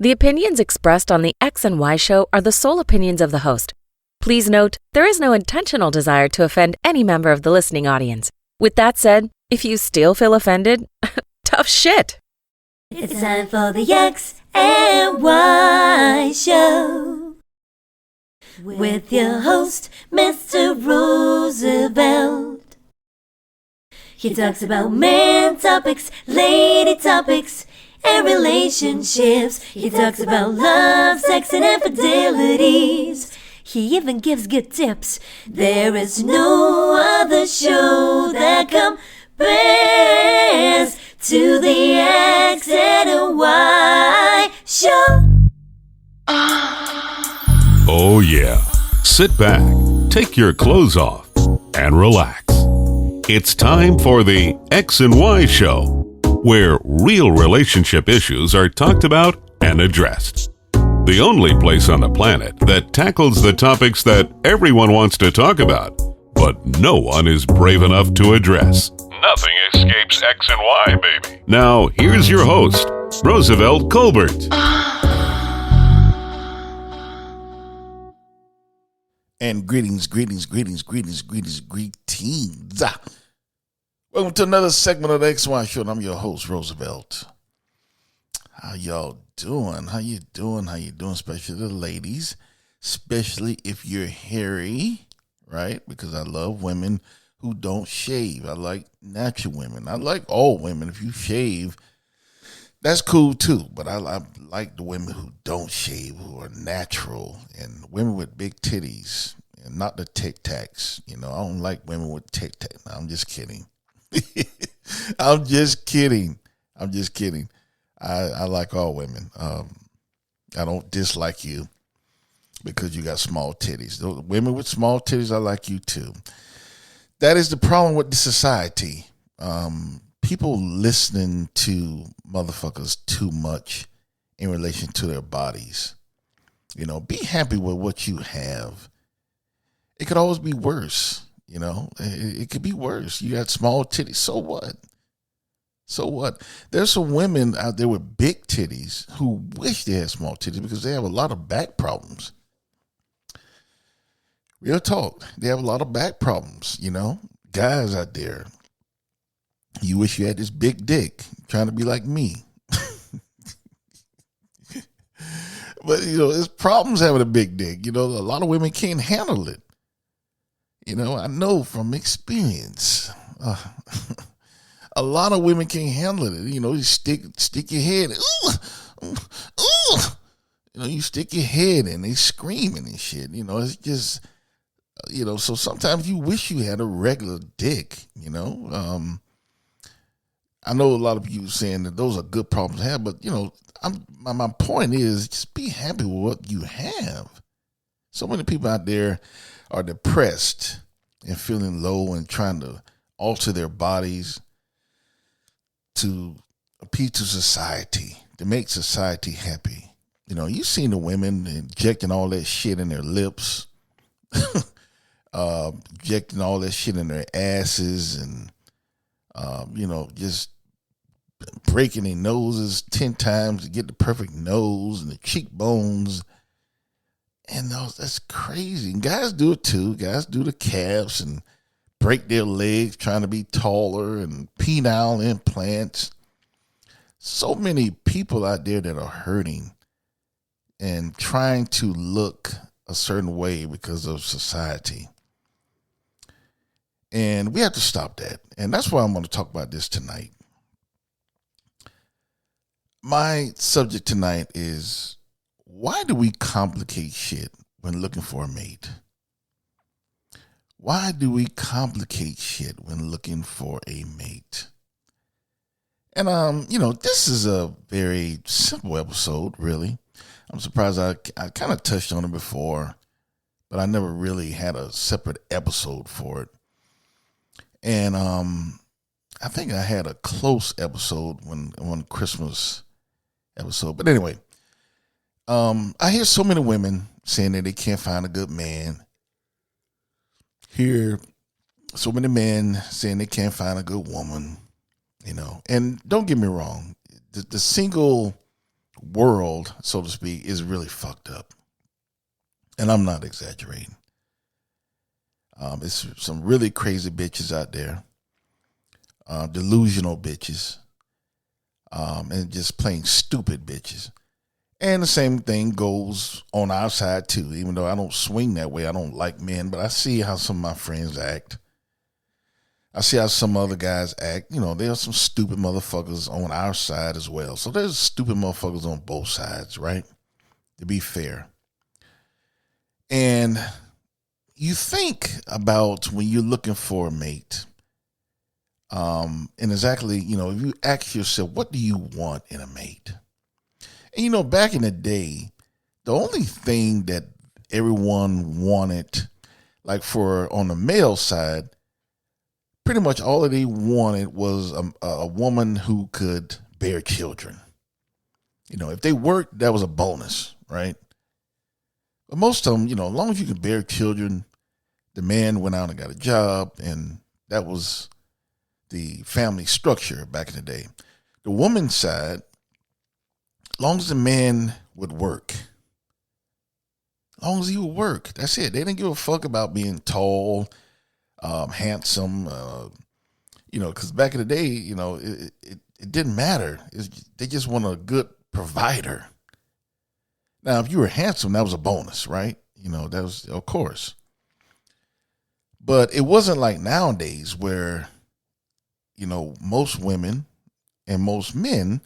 The opinions expressed on the X and Y Show are the sole opinions of the host. Please note, there is no intentional desire to offend any member of the listening audience. With that said, if you still feel offended, tough shit. It's time for the X and Y Show with your host, Mr. Roosevelt. He talks about man topics, lady topics, and relationships. He talks about love, sex, and infidelities. He even gives good tips. There is no other show that compares to the X and Y Show. Oh yeah. Sit back, take your clothes off, and relax. It's time for the X and Y Show, where real relationship issues are talked about and addressed. The only place on the planet that tackles the topics that everyone wants to talk about, but no one is brave enough to address. Nothing escapes X and Y, baby. Now, here's your host, Roosevelt Colbert. And greetings. Welcome to another segment of the XY Show, and I'm your host, Roosevelt. How y'all doing? How you doing? Especially the ladies, especially if you're hairy, right? Because I love women who don't shave. I like natural women. I like all women. If you shave, that's cool too. But I like the women who don't shave, who are natural, and women with big titties, and not the Tic Tacs. You know, I don't like women with Tic Tacs. No, I'm just kidding. I'm just kidding. I like all women. I don't dislike you because you got small titties. Those women with small titties, I like you too. That is the problem with the society. People listening to motherfuckers too much in relation to their bodies. You know, be happy with what you have. It could always be worse. You know, it could be worse. You got small titties. So what? There's some women out there with big titties who wish they had small titties because they have a lot of back problems. Real talk. They have a lot of back problems, you know. Guys out there, you wish you had this big dick, trying to be like me. But, you know, there's problems having a big dick. You know, a lot of women can't handle it. You know, I know from experience. A lot of women can't handle it. You know, you stick your head. Ooh. You know, you stick your head and they screaming and shit. You know, it's just, you know, so sometimes you wish you had a regular dick, you know. I know a lot of you saying that those are good problems to have, but, you know, my point is just be happy with what you have. So many people out there are depressed and feeling low and trying to alter their bodies to appeal to society, to make society happy. You know, you've seen the women injecting all that shit in their lips, injecting all that shit in their asses, and, you know, just breaking their noses 10 times to get the perfect nose and the cheekbones. And that's crazy. And guys do it too. Guys do the calves and break their legs trying to be taller, and penile implants. So many people out there that are hurting and trying to look a certain way because of society. And we have to stop that. And that's why I'm going to talk about this tonight. My subject tonight is, why do we complicate shit when looking for a mate? Why do we complicate shit when looking for a mate? And, you know, this is a very simple episode, really. I'm surprised I kind of touched on it before, but I never really had a separate episode for it. And I think I had a close episode when Christmas episode. But anyway, I hear so many women saying that they can't find a good man. Hear so many men saying they can't find a good woman, you know. And don't get me wrong, the single world, so to speak, is really fucked up. And I'm not exaggerating. It's some really crazy bitches out there, delusional bitches, and just plain stupid bitches. And the same thing goes on our side too, even though I don't swing that way. I don't like men, but I see how some of my friends act. I see how some other guys act. You know, there are some stupid motherfuckers on our side as well. So there's stupid motherfuckers on both sides, right? To be fair. And you think about when you're looking for a mate, and exactly, you know, if you ask yourself, what do you want in a mate? And, you know, back in the day, the only thing that everyone wanted, like for on the male side, pretty much all that they wanted was a woman who could bear children. You know, if they worked, that was a bonus, right? But most of them, you know, as long as you can bear children, the man went out and got a job, and that was the family structure back in the day. The woman's side, as long as the man would work, as long as he would work, that's it. They didn't give a fuck about being tall, handsome, you know, because back in the day, you know, it didn't matter. They just want a good provider. Now, if you were handsome, that was a bonus, right? You know, that was, of course. But it wasn't like nowadays where, you know, most women and most men,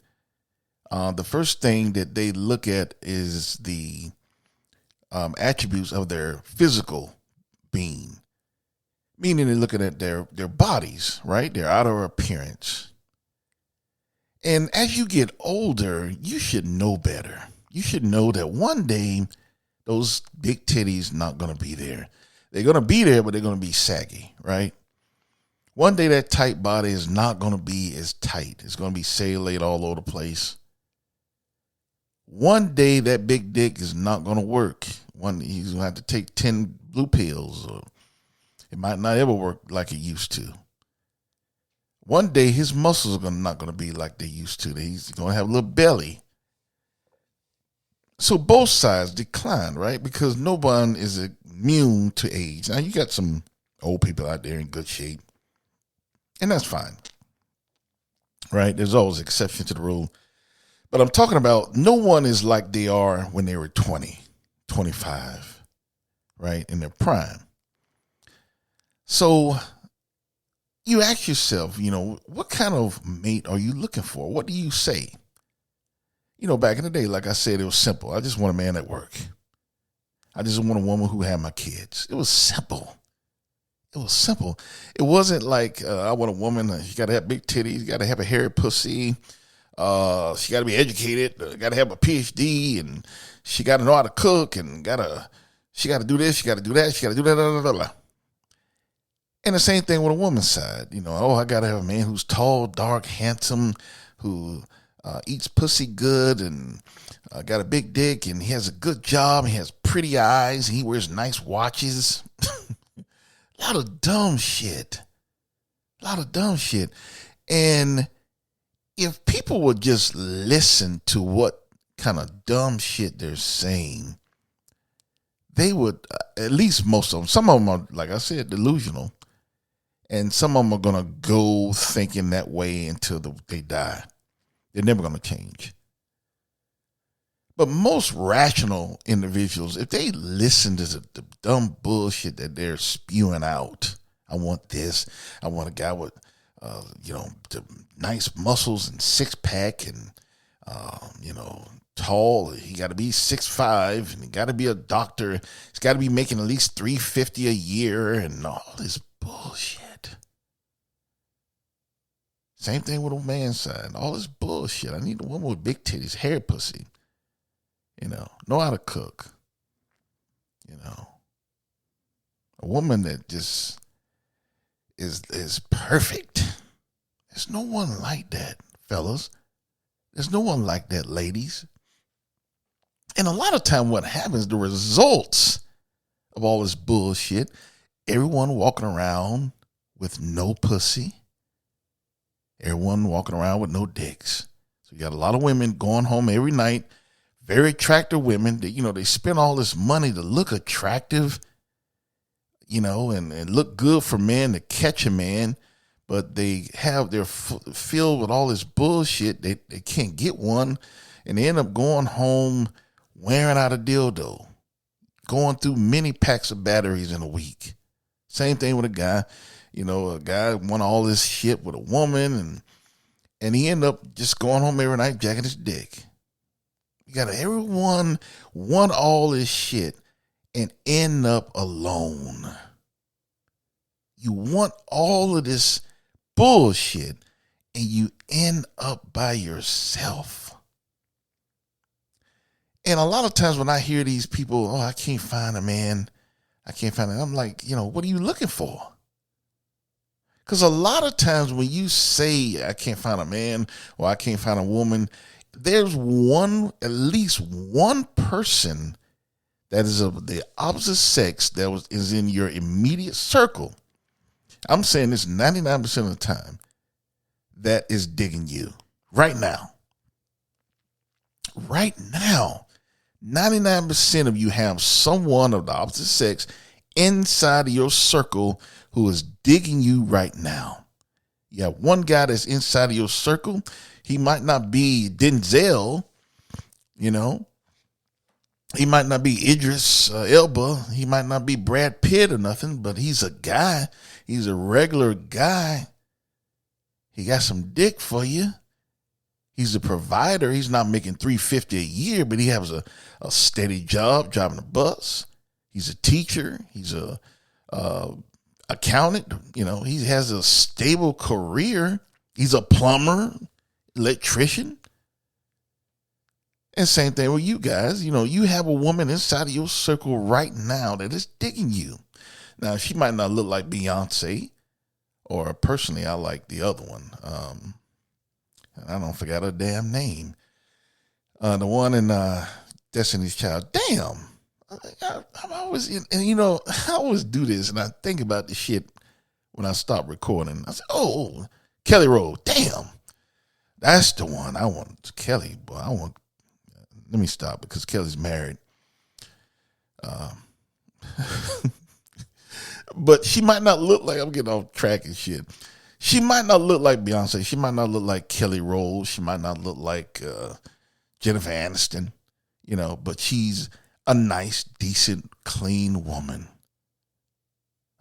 the first thing that they look at is the attributes of their physical being. Meaning they're looking at their bodies, right? Their outer appearance. And as you get older, you should know better. You should know that one day those big titties not going to be there. They're going to be there, but they're going to be saggy, right? One day that tight body is not going to be as tight. It's going to be cellulite all over the place. One day that big dick is not going to work. He's going to have to take 10 blue pills, or it might not ever work like it used to. One day his muscles are not going to be like they used to. He's going to have a little belly. So both sides decline, right? Because no one is immune to age. Now you got some old people out there in good shape, and that's fine, right? There's always exception to the rule. But I'm talking about no one is like they are when they were 20, 25, right? In their prime. So you ask yourself, you know, what kind of mate are you looking for? What do you say? You know, back in the day, like I said, it was simple. I just want a man at work. I just want a woman who had my kids. It was simple. It was simple. It wasn't like I want a woman, she got to have big titties, got to have a hairy pussy. She got to be educated, got to have a PhD, and she got to know how to cook, and she got to do this, she got to do that, she got to do that, blah, blah, blah. And the same thing with a woman's side. You know, I got to have a man who's tall, dark, handsome, who eats pussy good, and got a big dick, and he has a good job, he has pretty eyes, he wears nice watches. A lot of dumb shit. And if people would just listen to what kind of dumb shit they're saying, they would, at least most of them, some of them are, like I said, delusional. And some of them are going to go thinking that way until they die. They're never going to change. But most rational individuals, if they listen to the dumb bullshit that they're spewing out, I want this, I want a guy with, the nice muscles and six pack and, tall. He got to be 6'5", and he got to be a doctor. He's got to be making at least $350 a year and all this bullshit. Same thing with a man's side. All this bullshit. I need a woman with big titties, hair pussy. Know how to cook. A woman that just is perfect. There's no one like that, fellas. There's no one like that, ladies. And a lot of time what happens, the results of all this bullshit, everyone walking around with no pussy. Everyone walking around with no dicks. So So you got a lot of women going home every night, very attractive women that, they spend all this money to look attractive, and look good for men to catch a man, but they're filled with all this bullshit. They can't get one, and they end up going home wearing out a dildo, going through many packs of batteries in a week. Same thing with a guy. A guy won all this shit with a woman, and he ended up just going home every night jacking his dick. You got everyone want all this shit and end up alone. You want all of this bullshit and you end up by yourself. And a lot of times when I hear these people, I can't find a man, I'm like, what are you looking for? Because a lot of times when you say I can't find a man or I can't find a woman, there's at least one person that is of the opposite sex that is in your immediate circle. I'm saying this 99% of the time, that is digging you right now. Right now, 99% of you have someone of the opposite sex inside of your circle who is digging you right now. You have one guy that's inside of your circle. He might not be Denzel, He might not be Idris Elba. He might not be Brad Pitt or nothing, but he's a guy. He's a regular guy. He got some dick for you. He's a provider. He's not making $350 a year, but he has a steady job driving a bus. He's a teacher. He's a accountant. He has a stable career. He's a plumber, electrician. And same thing with you guys. You have a woman inside of your circle right now that is digging you. Now, she might not look like Beyonce, or personally, I like the other one. I don't forget her damn name. The one in Destiny's Child. Damn. I'm always, I always do this, and I think about the shit when I stop recording. I say, oh, Kelly Rowland. Damn. That's the one I want. Kelly, boy, let me stop because Kelly's married. But she might not look like, I'm getting off track and shit. She might not look like Beyonce. She might not look like Kelly Rowland. She might not look like Jennifer Aniston, but she's a nice, decent, clean woman.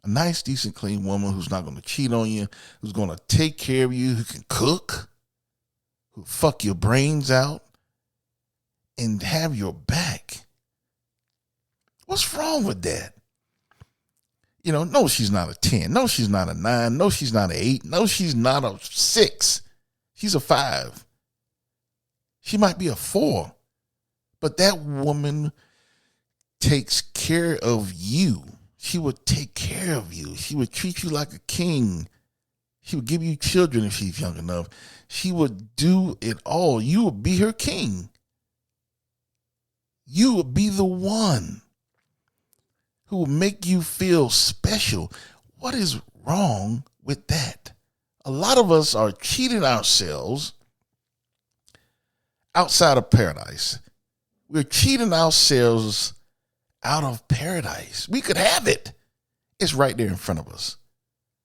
A nice, decent, clean woman who's not going to cheat on you, who's going to take care of you, who can cook, who fuck your brains out, and have your back. What's wrong with that? No, she's not a 10. No, she's not a 9. No, she's not an 8. No, she's not a 6. She's a 5. She might be a 4. But that woman takes care of you. She would take care of you. She would treat you like a king. She would give you children if she's young enough. She would do it all. You would be her king. You would be the one who will make you feel special. What is wrong with that? A lot of us are cheating ourselves outside of paradise. We're cheating ourselves out of paradise. We could have it. It's right there in front of us.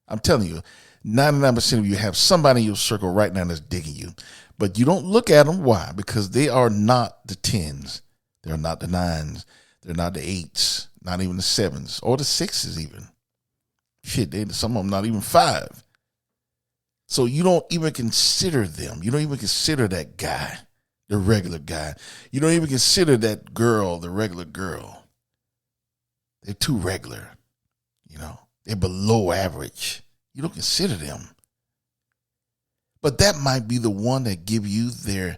I'm telling you, 99% of you have somebody in your circle right now that's digging you. But you don't look at them. Why? Because they are not the 10s. They're not the 9s. They're not the 8s. Not even the 7s or the 6s even. Shit, some of them not even 5. So you don't even consider them. You don't even consider that guy, the regular guy. You don't even consider that girl, the regular girl. They're too regular. They're below average. You don't consider them. But that might be the one that give you the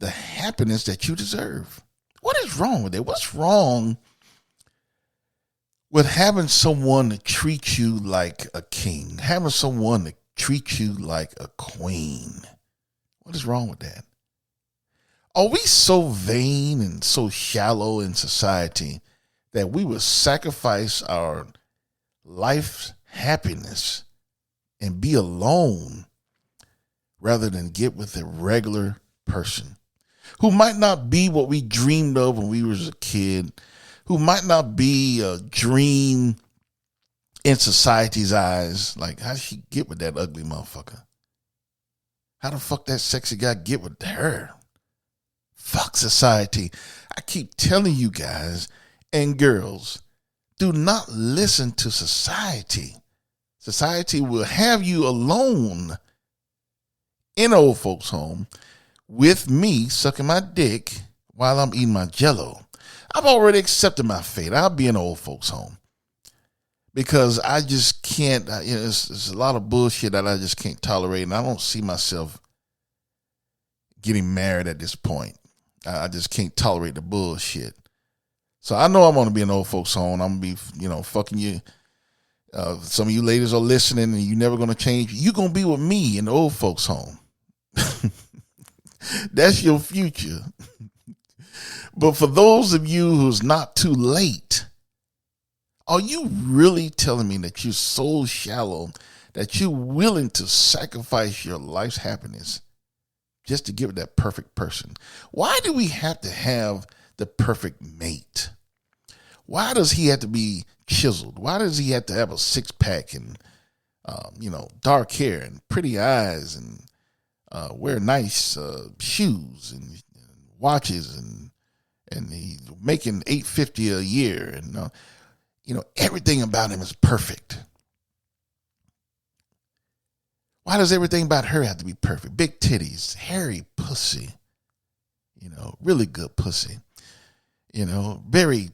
happiness that you deserve. What is wrong with it? What's wrong with having someone to treat you like a king, having someone to treat you like a queen? What is wrong with that? Are we so vain and so shallow in society that we would sacrifice our life's happiness and be alone rather than get with a regular person who might not be what we dreamed of when we was a kid, who might not be a dream in society's eyes. Like, how did she get with that ugly motherfucker? How the fuck that sexy guy get with her? Fuck society. I keep telling you guys and girls, do not listen to society. Society will have you alone in an old folks' home with me sucking my dick while I'm eating my Jell-O. I've already accepted my fate. I'll be in an old folks' home because I just can't. It's a lot of bullshit that I just can't tolerate, and I don't see myself getting married at this point. I just can't tolerate the bullshit. So I know I'm going to be in an old folks' home. I'm going to be, fucking you. Some of you ladies are listening and you're never going to change. You're going to be with me in the old folks' home. That's your future. But for those of you who's not too late, are you really telling me that you're so shallow that you're willing to sacrifice your life's happiness just to give that perfect person? Why do we have to have the perfect mate? Why does he have to be chiseled? Why does he have to have a six-pack and, dark hair and pretty eyes and wear nice shoes and watches and he's making $850 a year and everything about him is perfect? Why does everything about her have to be perfect? Big titties, hairy pussy, really good pussy, very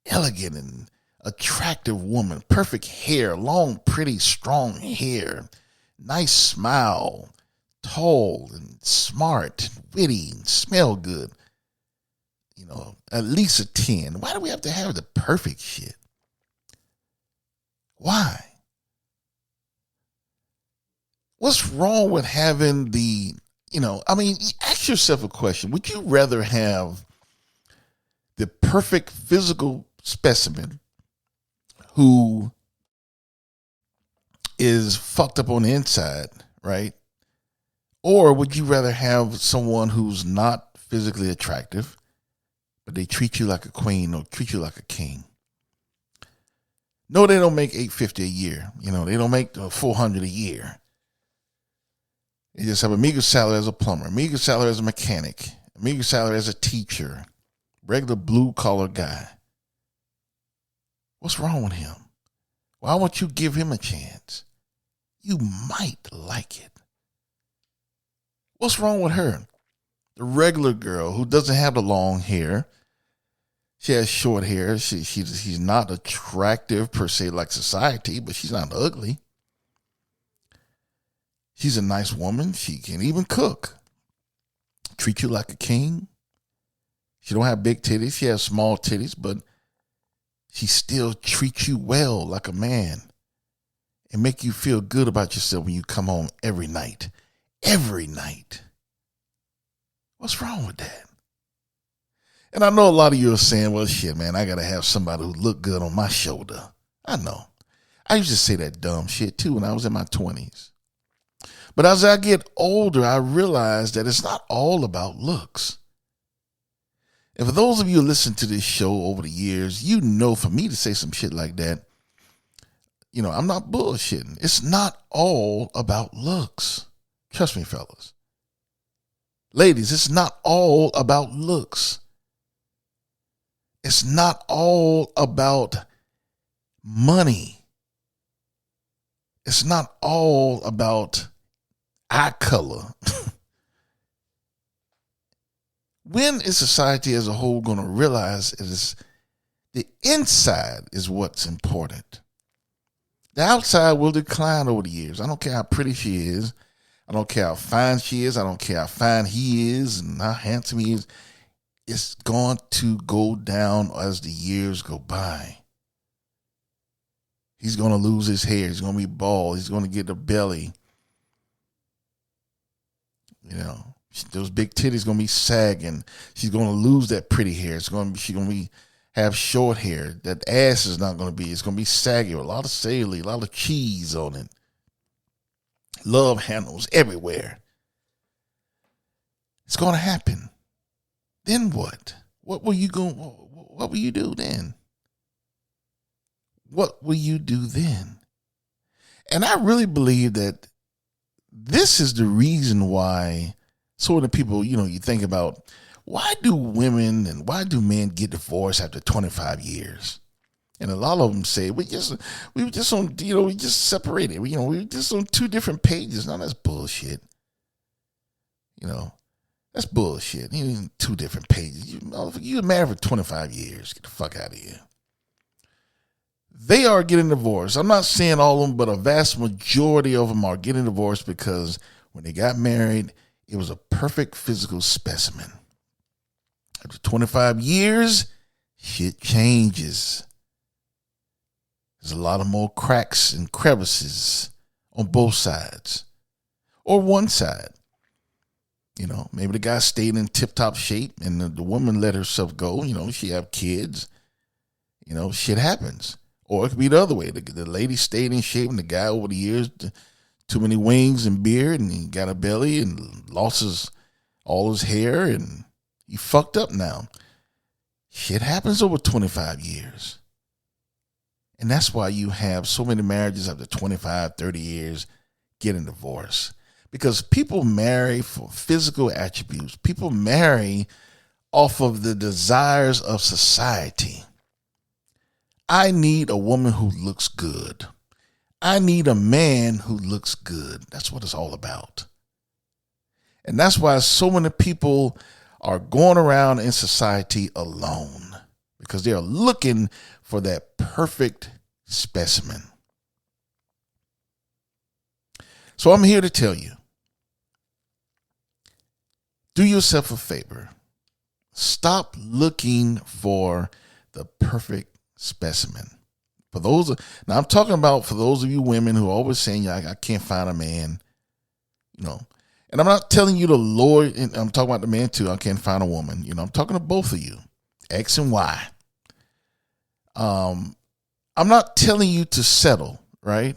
elegant and attractive woman, perfect hair, long, pretty, strong hair, nice smile, tall and smart, witty, and smell good. At least a 10. Why do we have to have the perfect shit? Why? What's wrong with having ask yourself a question. Would you rather have the perfect physical specimen who is fucked up on the inside, right? Or would you rather have someone who's not physically attractive, but they treat you like a queen or treat you like a king? No, they don't make $850 a year. They don't make $400 a year. They just have a meager salary as a plumber, a meager salary as a mechanic, a meager salary as a teacher, regular blue collar guy. What's wrong with him? Why won't you give him a chance? You might like it. What's wrong with her? The regular girl who doesn't have the long hair. She has short hair. She's not attractive per se like society, but she's not ugly. She's a nice woman. She can even cook. Treat you like a king. She don't have big titties. She has small titties, but she still treats you well like a man and make you feel good about yourself when you come home every night. Every night. What's wrong with that? And I know a lot of you are saying, well, shit, man, I got to have somebody who look good on my shoulder. I know. I used to say that dumb shit too when I was in my 20s. But as I get older, I realize that it's not all about looks. And for those of you who listen to this show over the years, for me to say some shit like that, I'm not bullshitting. It's not all about looks. Trust me, fellas. Ladies, it's not all about looks. It's not all about money. It's not all about eye color. When is society as a whole going to realize it is the inside is what's important? The outside will decline over the years. I don't care how pretty she is. I don't care how fine she is. I don't care how fine he is and how handsome he is. It's going to go down as the years go by. He's going to lose his hair. He's going to be bald. He's going to get a belly. Those big titties going to be sagging. She's going to lose that pretty hair. She's going to have short hair. That ass is not going to be. It's going to be saggy with a lot of cellulite, a lot of cheese on it. Love handles everywhere. It's going to happen. Then what? What will you do then? What will you do then? And I really believe that this is the reason why so many people, you think about, why do women and why do men get divorced after 25 years? And a lot of them say, we just separated. We were just on two different pages. Now that's bullshit. That's bullshit. Two different pages. You were married for 25 years. Get the fuck out of here. They are getting divorced. I'm not saying all of them, but a vast majority of them are getting divorced because when they got married, it was a perfect physical specimen. After 25 years, shit changes. There's a lot of more cracks and crevices on both sides or one side. Maybe the guy stayed in tip-top shape and the woman let herself go. She have kids. Shit happens. Or it could be the other way. The lady stayed in shape and the guy over the years, too many wings and beard, and he got a belly and lost all his hair and he fucked up now. Shit happens over 25 years. And that's why you have so many marriages after 25, 30 years getting divorced. Because people marry for physical attributes. People marry off of the desires of society. I need a woman who looks good. I need a man who looks good. That's what it's all about. And that's why so many people are going around in society alone, because they are looking for that perfect specimen. So I'm here to tell you, do yourself a favor. Stop looking for the perfect specimen. Now I'm talking about for those of you women who are always saying, I can't find a man, and I'm not telling you to lower, and I'm talking about the man too, I can't find a woman, I'm talking to both of you, X and Y. I'm not telling you to settle, right?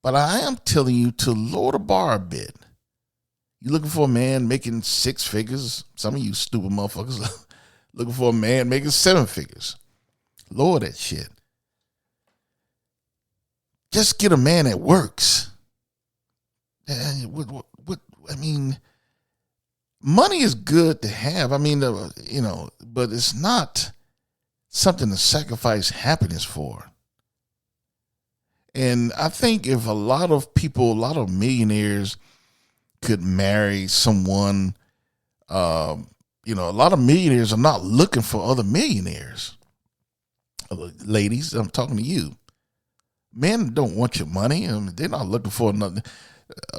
But I am telling you to lower the bar a bit. You're looking for a man making 6 figures. Some of you stupid motherfuckers looking for a man making 7 figures. Lower that shit. Just get a man that works. Money is good to have. But it's not something to sacrifice happiness for. And I think if a lot of millionaires could marry someone, a lot of millionaires are not looking for other millionaires. Ladies, I'm talking to you. Men don't want your money. They're not looking for another.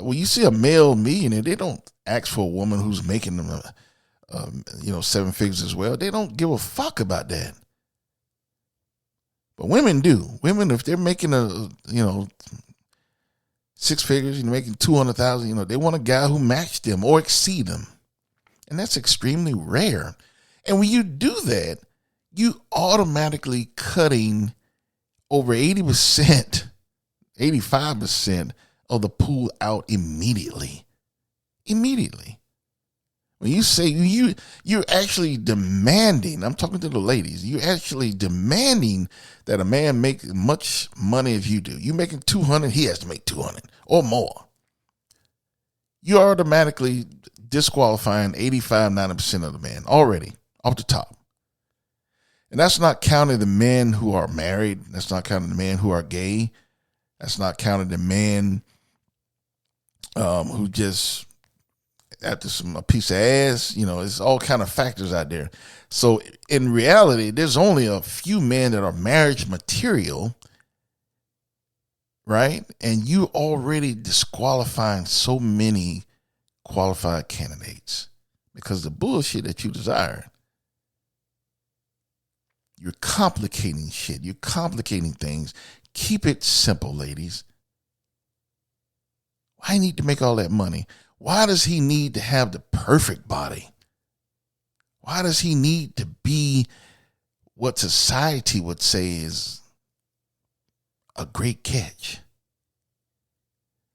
When you see a male millionaire, they don't ask for a woman who's making them, 7 figures as well. They don't give a fuck about that. But women do. Women, if they're making 6 figures, making 200,000, they want a guy who matched them or exceed them. And that's extremely rare. And when you do that, you automatically cutting over 80%, 85% of the pool out immediately. Immediately. When you say you're actually demanding, I'm talking to the ladies, you're actually demanding that a man make much money as you do. You making 200, he has to make 200 or more. You're automatically disqualifying 85, 90% of the men already off the top. And that's not counting the men who are married. That's not counting the men who are gay. That's not counting the men who just after a piece of ass. It's all kind of factors out there. So in reality, there's only a few men that are marriage material, right? And you already disqualifying so many qualified candidates because of the bullshit that you desire. You're complicating shit. You're complicating things. Keep it simple, ladies. Why need to make all that money? Why does he need to have the perfect body? Why does he need to be what society would say is a great catch?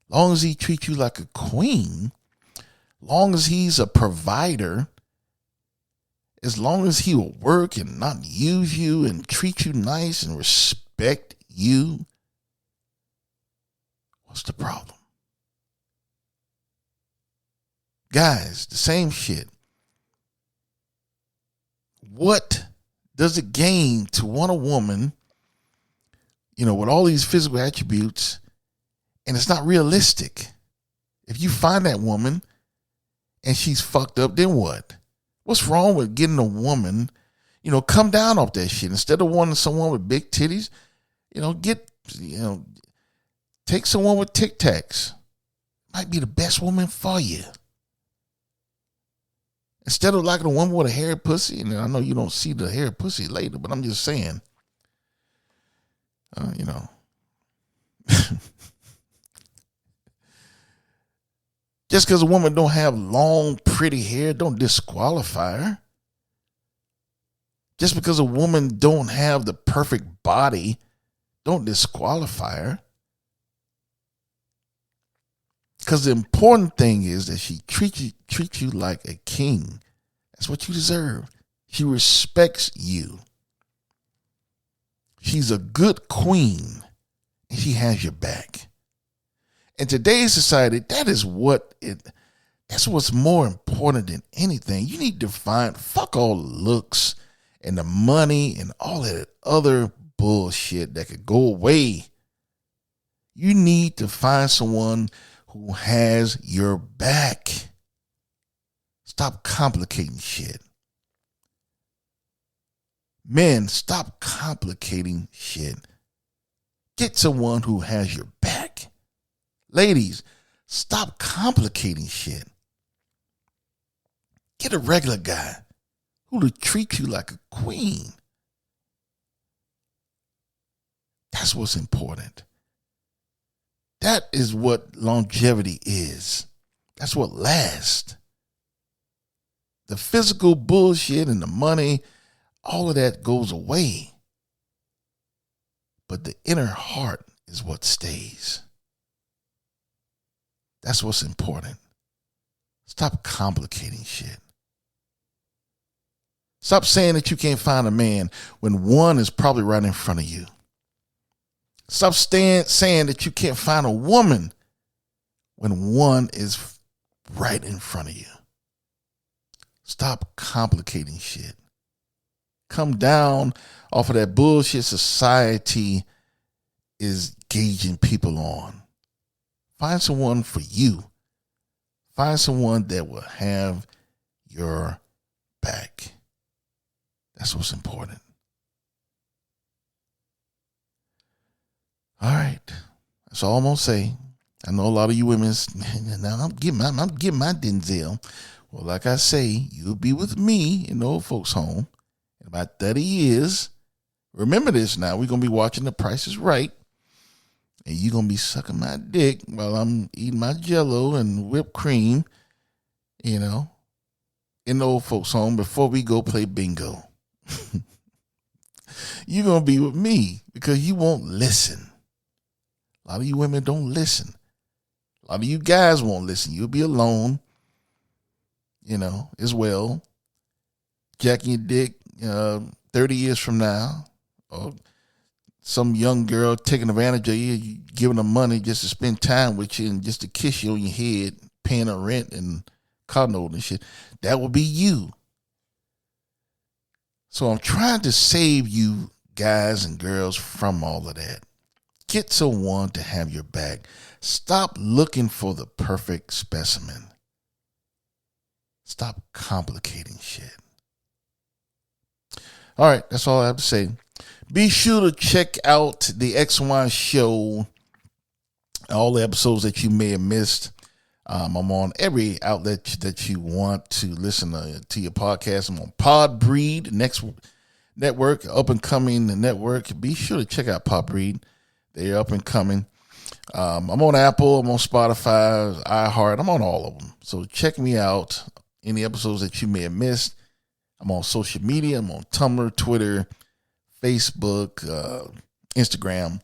Long as he treats you like a queen, long as he's a provider, as long as he will work and not use you and treat you nice and respect you, what's the problem? Guys, the same shit. What does it gain to want a woman, with all these physical attributes, and it's not realistic? If you find that woman and she's fucked up, then what? What's wrong with getting a woman, come down off that shit? Instead of wanting someone with big titties, take someone with Tic Tacs. Might be the best woman for you. Instead of liking a woman with a hairy pussy, and I know you don't see the hairy pussy later, but I'm just saying, just because a woman don't have long, pretty hair, don't disqualify her. Just because a woman don't have the perfect body, don't disqualify her. Because the important thing is that she treats you like a king. That's what you deserve. She respects you. She's a good queen, and she has your back. In today's society, that's what's more important than anything. You need to fuck all the looks and the money and all that other bullshit that could go away. You need to find someone who has your back. Stop complicating shit. Men, stop complicating shit. Get someone who has your back. Ladies, stop complicating shit. Get a regular guy who will treat you like a queen. That's what's important. That is what longevity is. That's what lasts. The physical bullshit and the money, all of that goes away. But the inner heart is what stays. That's what's important. Stop complicating shit. Stop saying that you can't find a man when one is probably right in front of you. Stop saying that you can't find a woman when one is right in front of you. Stop complicating shit. Come down off of that bullshit society is gauging people on. Find someone for you. Find someone that will have your back. That's what's important. All right. That's all I'm going to say. I know a lot of you women, now I'm getting my Denzel. Well, like I say, you'll be with me in the old folks' home in about 30 years. Remember this now. We're going to be watching The Price is Right. And you're going to be sucking my dick while I'm eating my Jell-O and whipped cream, in the old folks' home before we go play bingo. You're going to be with me because you won't listen. A lot of you women don't listen. A lot of you guys won't listen. You'll be alone, as well. Jacking your dick 30 years from now. Or some young girl taking advantage of you, giving her money just to spend time with you and just to kiss you on your head, paying her rent and car note and shit. That will be you. So I'm trying to save you guys and girls from all of that. Get someone to have your back. Stop looking for the perfect specimen. Stop complicating shit. All right, that's all I have to say. Be sure to check out the XY show, all the episodes that you may have missed. I'm on every outlet that you want to listen to your podcast. I'm on Podbreed, next network, up and coming network. Be sure to check out Podbreed. They're up and coming. I'm on Apple. I'm on Spotify, iHeart. I'm on all of them. So check me out. Any episodes that you may have missed. I'm on social media. I'm on Tumblr, Twitter, Facebook, Instagram.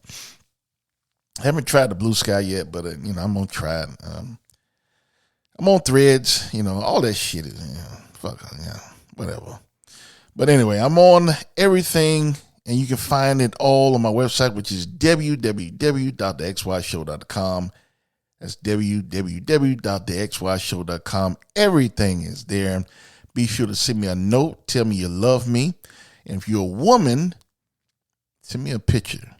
I haven't tried the Blue Sky yet, but I'm gonna try it. I'm on Threads, all that shit is, whatever. But anyway, I'm on everything, and you can find it all on my website, which is www.thexyshow.com. That's www.thexyshow.com. Everything is there. Be sure to send me a note. Tell me you love me. And if you're a woman, send me a picture.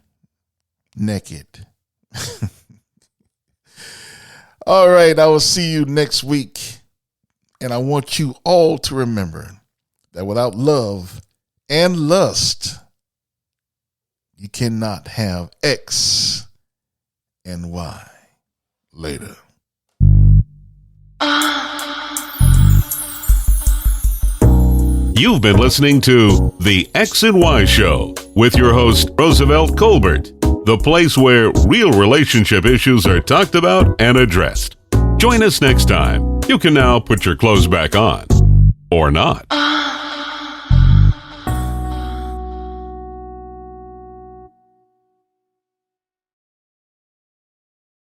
Naked. All right, I will see you next week. And I want you all to remember that without love and lust, you cannot have X and Y. Later. You've been listening to The X and Y Show with your host, Roosevelt Colbert, the place where real relationship issues are talked about and addressed. Join us next time. You can now put your clothes back on. Or not.